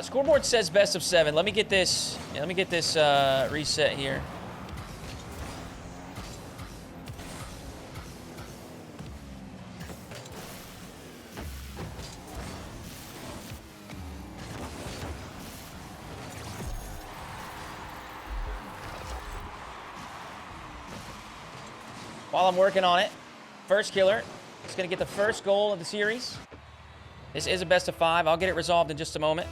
Scoreboard says best of 7. Let me get this. Yeah, let me get this reset here. While I'm working on it, first killer is going to get the first goal of the series. This is a best of 5. I'll get it resolved in just a moment.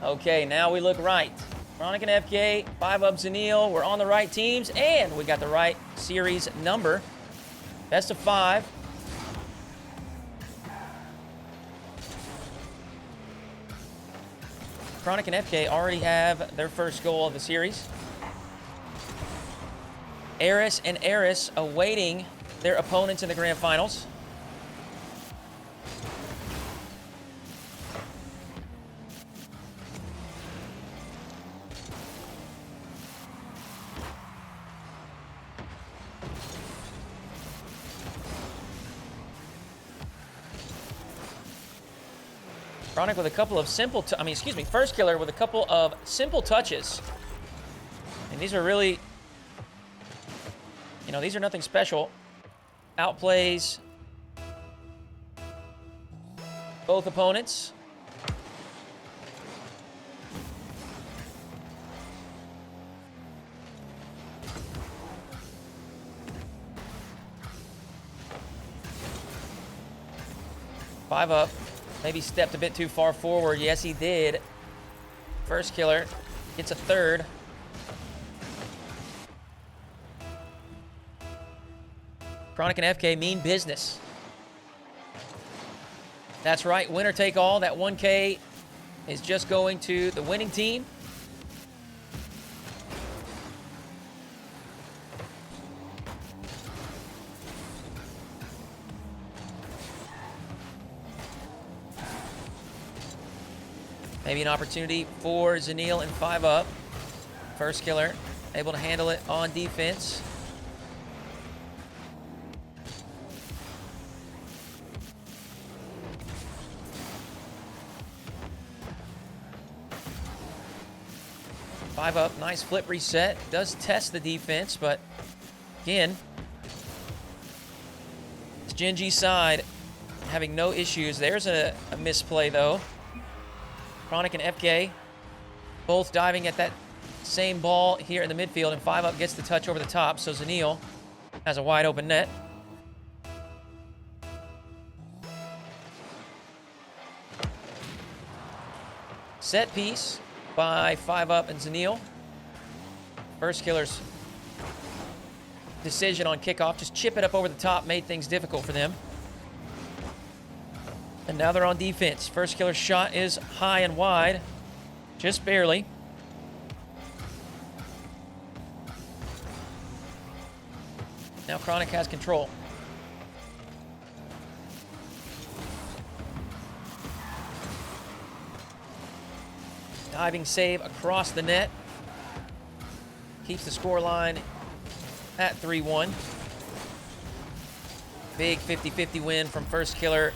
Okay, now we look right. Chronic and FK, Fiv3up, Zineel, we're on the right teams, and we got the right series number. Best of 5. Chronic and FK already have their first goal of the series. Eris and Eris awaiting their opponents in the grand finals. Chronic with a couple of simple, first killer with a couple of simple touches. And these are really, these are nothing special. Outplays both opponents. Fiv3up. Maybe stepped a bit too far forward. Yes, he did. First killer gets a third. Chronic and FK mean business. That's right, winner take all. That 1K is just going to the winning team. Maybe an opportunity for Zineel and Fiv3up. First killer, able to handle it on defense. Fiv3up, nice flip reset. Does test the defense, but again, it's Gen G side having no issues. There's a misplay though. Chronic and FK both diving at that same ball here in the midfield, and Fiv3up gets the touch over the top, so Zineel has a wide open net. Set piece by Fiv3up and Zineel. First killer's decision on kickoff, just chip it up over the top, made things difficult for them. And now they're on defense. First killer's shot is high and wide, just barely. Now Chronic has control. Diving save across the net. Keeps the scoreline at 3-1. Big 50-50 win from first killer.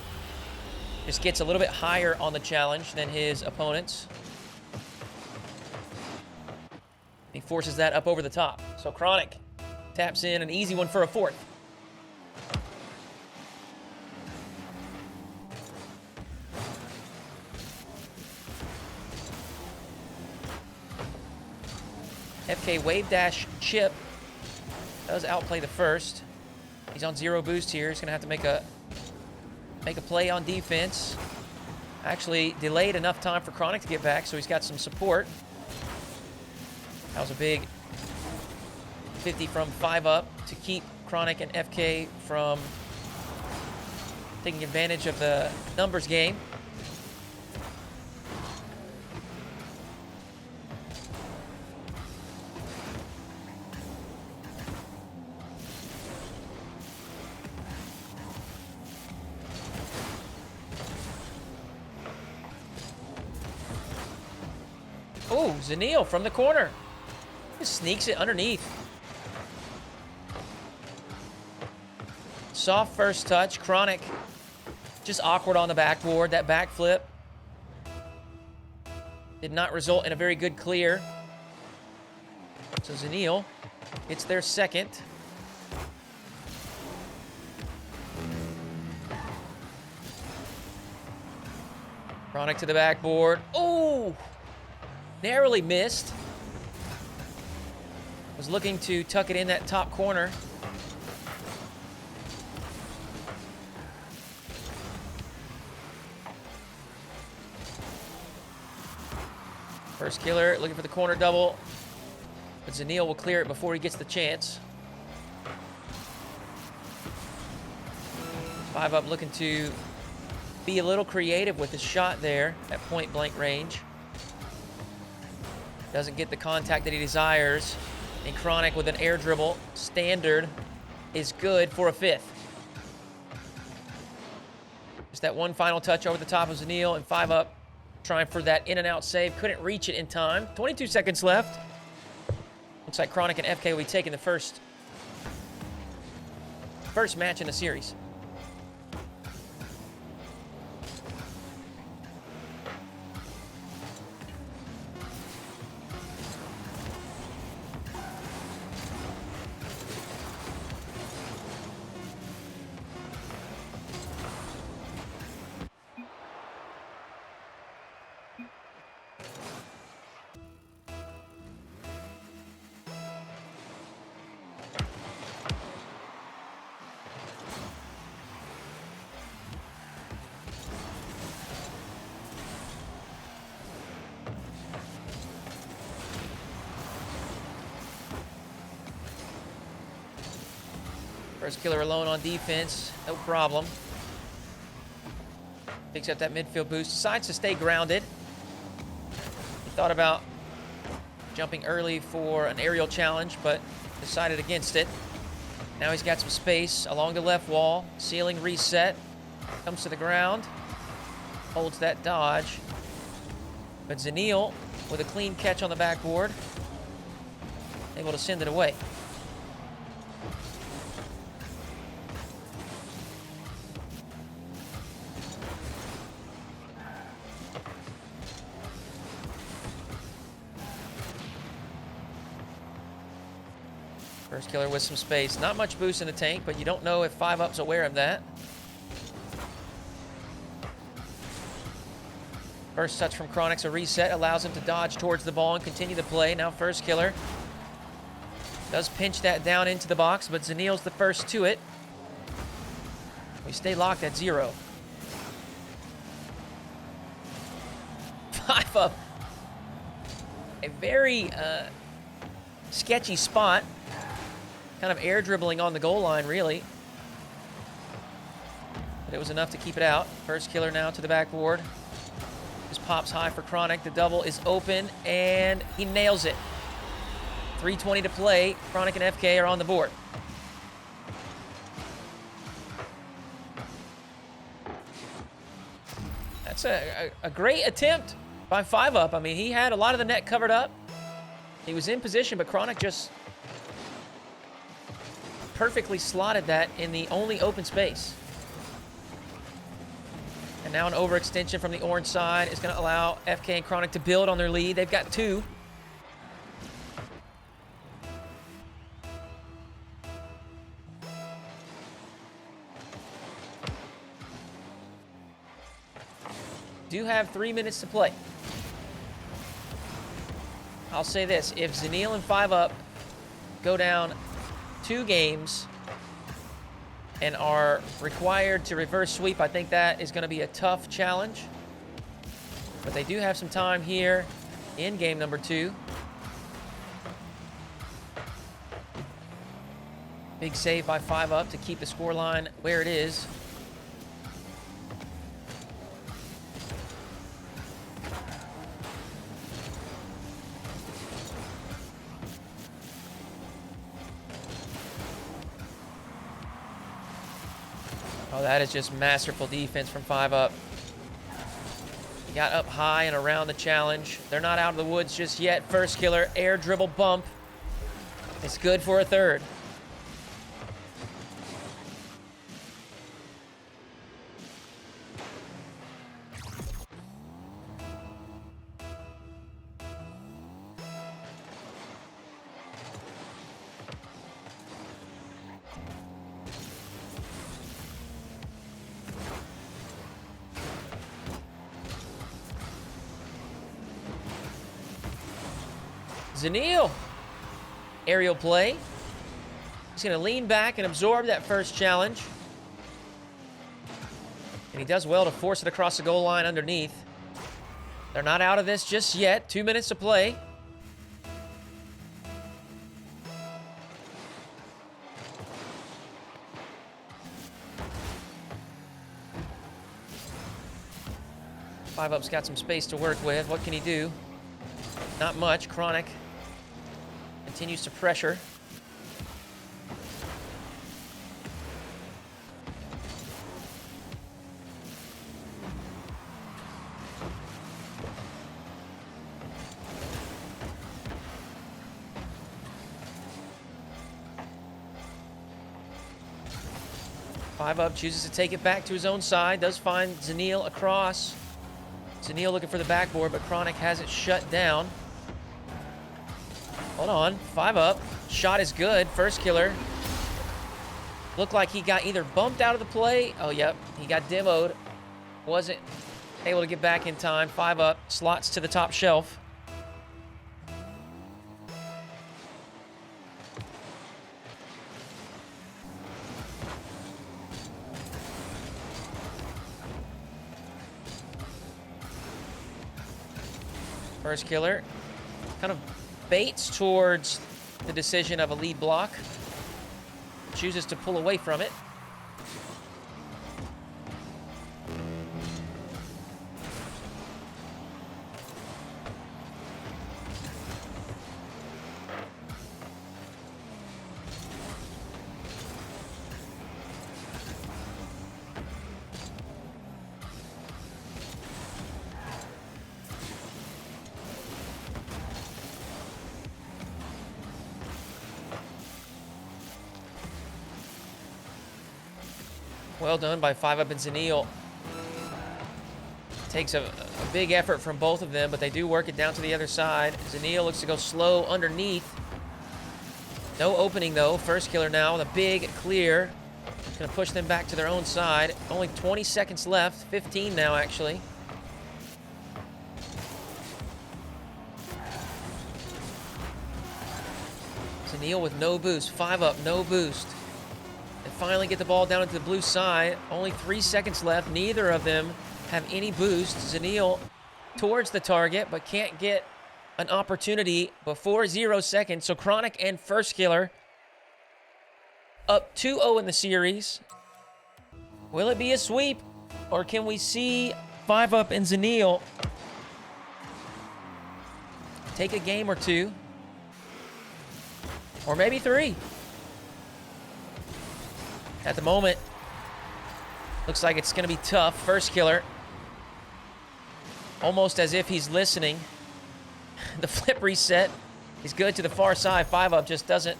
Just gets a little bit higher on the challenge than his opponents. He forces that up over the top. So Chronic taps in an easy one for a fourth. FK wave dash chip does outplay the first. He's on 0 boost here. He's gonna have to make a play on defense. Actually delayed enough time for Chronic to get back, so he's got some support. That was a big 50 from Fiv3up to keep Chronic and FK from taking advantage of the numbers game. Oh, Zineel from the corner. Just sneaks it underneath. Soft first touch. Chronic just awkward on the backboard. That backflip did not result in a very good clear. So Zineel gets their second. Chronic to the backboard. Oh! Narrowly missed. Was looking to tuck it in that top corner. First killer looking for the corner double. But Zineel will clear it before he gets the chance. Fiv3up looking to be a little creative with his shot there at point blank range. Doesn't get the contact that he desires. And Chronic with an air dribble, standard, is good for a fifth. Just that one final touch over the top of Zineel, and Fiv3up trying for that in and out save. Couldn't reach it in time. 22 seconds left. Looks like Chronic and FK will be taking the first match in the series. First killer alone on defense, no problem. Picks up that midfield boost, decides to stay grounded. He thought about jumping early for an aerial challenge, but decided against it. Now he's got some space along the left wall. Ceiling reset, comes to the ground, holds that dodge. But Zineel, with a clean catch on the backboard, able to send it away. First killer with some space. Not much boost in the tank, but you don't know if Fiv3up's aware of that. First touch from Chronic's a reset, allows him to dodge towards the ball and continue the play. Now first killer does pinch that down into the box, but Zineel's the first to it. We stay locked at 0. Fiv3up. A very sketchy spot. Kind of air dribbling on the goal line, really. But it was enough to keep it out. First killer now to the backboard. Just pops high for Chronic. The double is open, and he nails it. 3:20 to play. Chronic and FK are on the board. That's a great attempt by Fiv3up. I mean, he had a lot of the net covered up. He was in position, but Chronic just perfectly slotted that in the only open space. And now an overextension from the orange side is going to allow FK and Chronic to build on their lead. They've got 2. Do have 3 minutes to play. I'll say this, if Zineel and Fiv3up go down 2 games and are required to reverse sweep, I think that is going to be a tough challenge. But they do have some time here in game number 2. Big save by Fiv3up to keep the scoreline where it is. Oh, that is just masterful defense from Fiv3up. Got up high and around the challenge. They're not out of the woods just yet. First killer, air dribble bump. It's good for a third. Zineel, aerial play. He's going to lean back and absorb that first challenge. And he does well to force it across the goal line underneath. They're not out of this just yet. 2 minutes to play. Fiv3up's got some space to work with. What can he do? Not much. Chronic continues to pressure. Fiv3up chooses to take it back to his own side. Does find Zineel across. Zineel looking for the backboard, but Chronic has it shut down. Hold on. Fiv3up. Shot is good. First killer. Looked like he got either bumped out of the play. Oh, yep. He got demoed. Wasn't able to get back in time. Fiv3up slots to the top shelf. First killer kind of baits towards the decision of a lead block. Chooses to pull away from it. Well done by Fiv3up and Zineel. Takes a big effort from both of them, but they do work it down to the other side. Zineel looks to go slow underneath. No opening, though. First killer now with a big clear. Going to push them back to their own side. Only 20 seconds left. 15 now, actually. Zineel with no boost. Fiv3up, no boost. Finally get the ball down into the blue side. Only 3 seconds left. Neither of them have any boost. Zineel towards the target, but can't get an opportunity before 0 seconds. So Chronic and First Killer up 2-0 in the series. Will it be a sweep, or can we see Fiv3up and Zineel take a game or two, or maybe 3? At the moment, looks like it's going to be tough. First killer, almost as if he's listening. The flip reset is good to the far side. Fiv3up just doesn't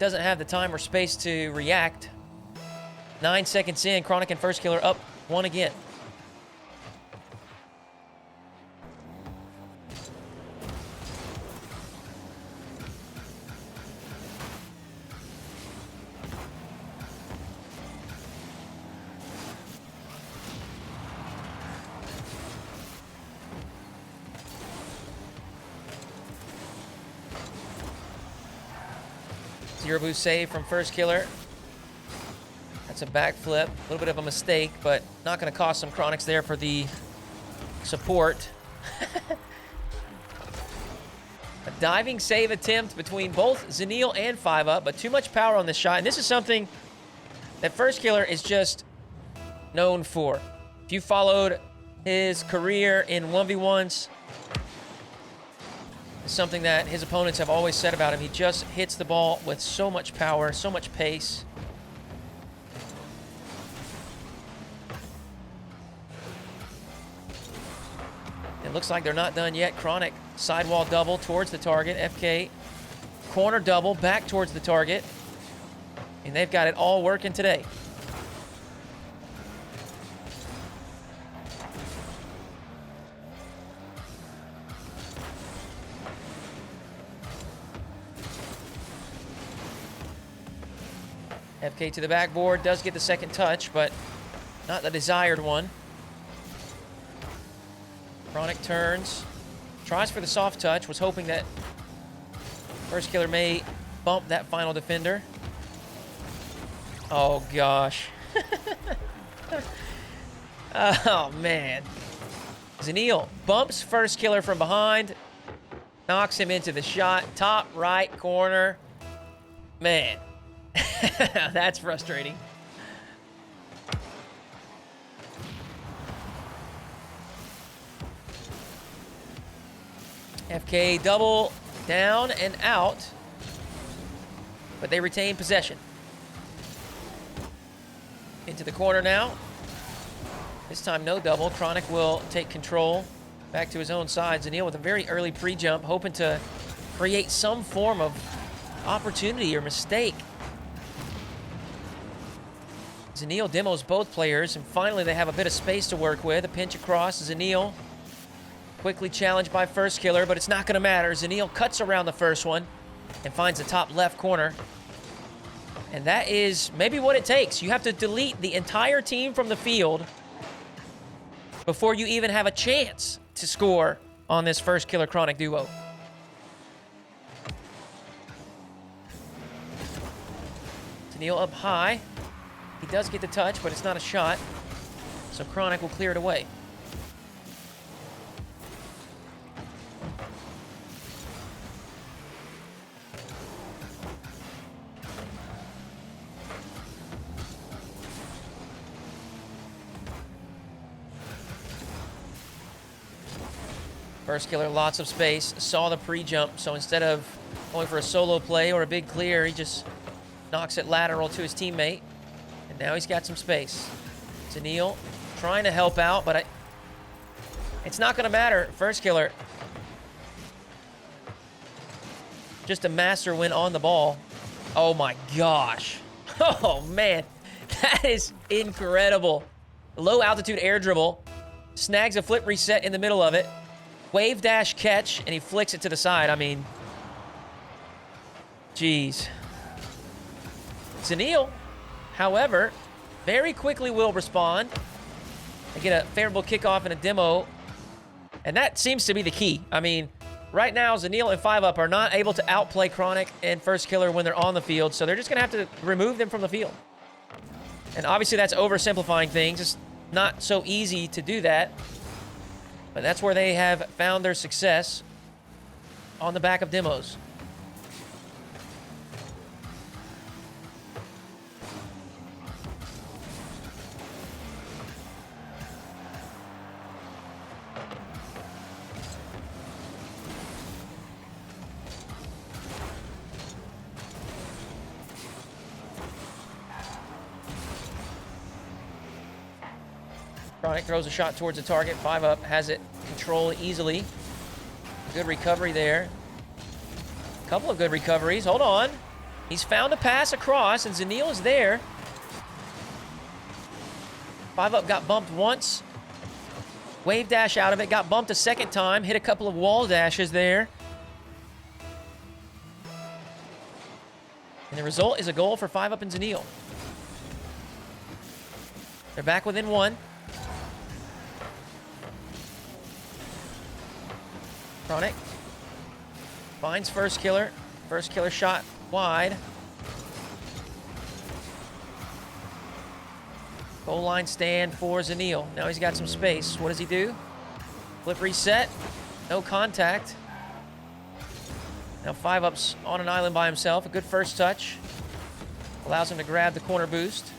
have the time or space to react. 9 seconds in, Chronic and First Killer up 1 again. Zero boost save from First Killer. That's a backflip. A little bit of a mistake, but not going to cost some Chronics there for the support. A diving save attempt between both Zineel and Fiv3up, but too much power on this shot. And this is something that First Killer is just known for. If you followed his career in 1v1s, something that his opponents have always said about him. He just hits the ball with so much power, so much pace. It looks like they're not done yet. Chronic sidewall double towards the target. FK corner double back towards the target. And they've got it all working today. FK to the backboard, does get the second touch, but not the desired one. Chronic turns, tries for the soft touch, was hoping that First Killer may bump that final defender. Oh, gosh. Oh, man. Zineel bumps First Killer from behind, knocks him into the shot, top right corner. Man. That's frustrating. FK double down and out, but they retain possession. Into the corner now. This time no double. Chronic will take control back to his own side. Zineel with a very early pre-jump, hoping to create some form of opportunity or mistake. Zineel demos both players, and finally they have a bit of space to work with. A pinch across. Zineel quickly challenged by First Killer, but it's not going to matter. Zineel cuts around the first one and finds the top left corner. And that is maybe what it takes. You have to delete the entire team from the field before you even have a chance to score on this First Killer Chronic duo. Zineel up high. He does get the touch, but it's not a shot. So Chronic will clear it away. First Killer, lots of space, saw the pre-jump, so instead of going for a solo play or a big clear, he just knocks it lateral to his teammate. And now he's got some space. Zineel trying to help out, but it's not going to matter. First Killer, just a master win on the ball. Oh my gosh. Oh man, that is incredible. Low altitude air dribble, snags a flip reset in the middle of it. Wave dash catch, and he flicks it to the side. I mean, geez. Zineel, however, very quickly will respond. They get a favorable kickoff and a demo, and that seems to be the key. I mean, right now, Zineel and Fiv3up are not able to outplay Chronic and First Killer when they're on the field, so they're just going to have to remove them from the field. And obviously, that's oversimplifying things. It's not so easy to do that. But that's where they have found their success, on the back of demos. Chronic throws a shot towards the target. Fiv3up has it controlled easily. Good recovery there. A couple of good recoveries. Hold on. He's found a pass across, and Zineel is there. Fiv3up got bumped once. Wave dash out of it. Got bumped a second time. Hit a couple of wall dashes there. And the result is a goal for Fiv3up and Zineel. They're back within one. Chronic finds First Killer. First Killer shot wide. Goal line stand for Zineel. Now he's got some space. What does he do? Flip reset. No contact. Now Fiv3up's on an island by himself. A good first touch. Allows him to grab the corner boost.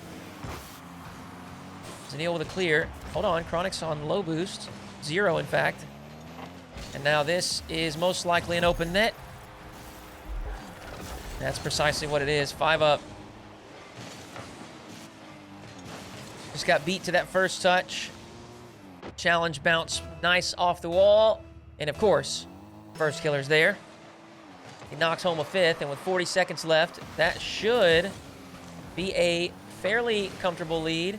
Zineel with a clear. Hold on. Chronic's on low boost. 0, in fact. And now this is most likely an open net. That's precisely what it is. Fiv3up just got beat to that first touch. Challenge bounce nice off the wall. And of course, first killer's there. He knocks home a 5th, and with 40 seconds left, that should be a fairly comfortable lead.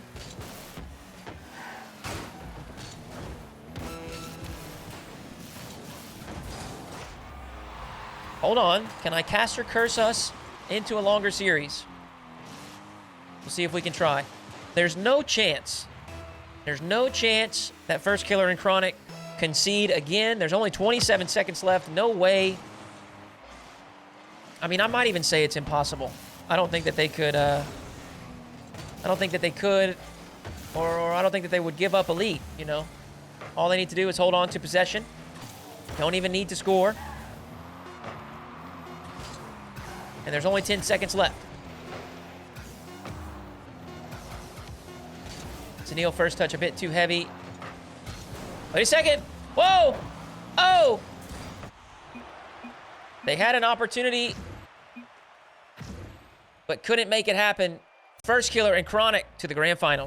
Hold on. Can I caster curse us into a longer series? We'll see if we can try. There's no chance. There's no chance that first killer and Chronic concede again. There's only 27 seconds left. No way. I mean, I might even say it's impossible. I don't think that they could, I don't think that they could, or I don't think that they would give up a lead, you know? All they need to do is hold on to possession. Don't even need to score. And there's only 10 seconds left. Zineel first touch a bit too heavy. Wait a second. Whoa! Oh! They had an opportunity, but couldn't make it happen. First killer and Chronic to the grand finals.